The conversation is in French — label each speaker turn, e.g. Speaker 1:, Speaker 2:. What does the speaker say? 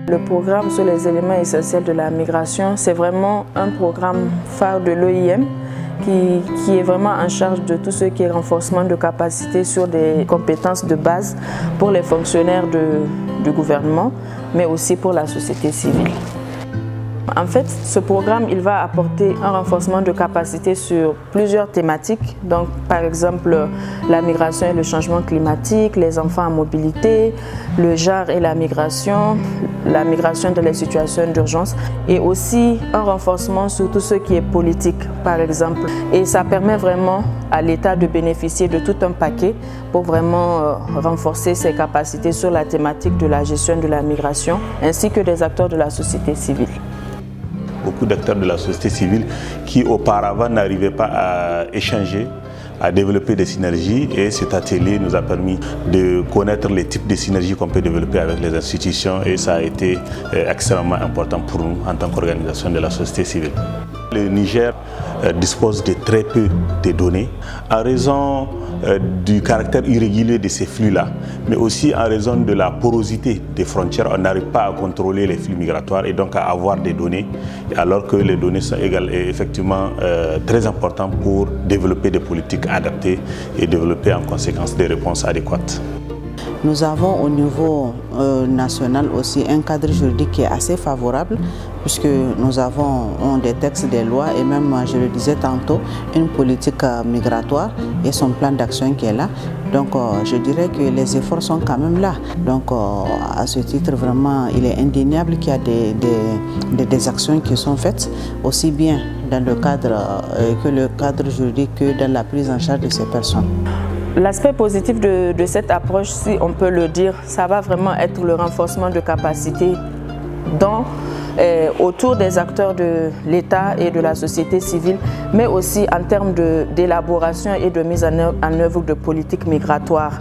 Speaker 1: Le programme sur les éléments essentiels de la migration, c'est vraiment un programme phare de l'OIM qui est vraiment en charge de tout ce qui est renforcement de capacités sur des compétences de base pour les fonctionnaires du gouvernement, mais aussi pour la société civile. En fait, ce programme il va apporter un renforcement de capacité sur plusieurs thématiques. Donc, par exemple, la migration et le changement climatique, les enfants en mobilité, le genre et la migration dans les situations d'urgence et aussi un renforcement sur tout ce qui est politique, par exemple. Et ça permet vraiment à l'État de bénéficier de tout un paquet pour vraiment renforcer ses capacités sur la thématique de la gestion de la migration ainsi que des acteurs de la société civile.
Speaker 2: Beaucoup d'acteurs de la société civile qui auparavant n'arrivaient pas à échanger, à développer des synergies, et cet atelier nous a permis de connaître les types de synergies qu'on peut développer avec les institutions, et ça a été extrêmement important pour nous en tant qu'organisation de la société civile. Le Niger dispose de très peu de données en raison du caractère irrégulier de ces flux-là, mais aussi en raison de la porosité des frontières. On n'arrive pas à contrôler les flux migratoires et donc à avoir des données, alors que les données sont effectivement très importantes pour développer des politiques adaptées et développer en conséquence des réponses adéquates.
Speaker 3: Nous avons au niveau national aussi un cadre juridique qui est assez favorable, puisque nous avons des textes, des lois et même, je le disais tantôt, une politique migratoire et son plan d'action qui est là. Donc je dirais que les efforts sont quand même là. Donc à ce titre, vraiment, il est indéniable qu'il y a des actions qui sont faites, aussi bien dans le cadre que le cadre juridique que dans la prise en charge de ces personnes.
Speaker 1: L'aspect positif de cette approche, si on peut le dire, ça va vraiment être le renforcement de capacités autour des acteurs de l'État et de la société civile, mais aussi en termes d'élaboration et de mise en œuvre de politiques migratoires.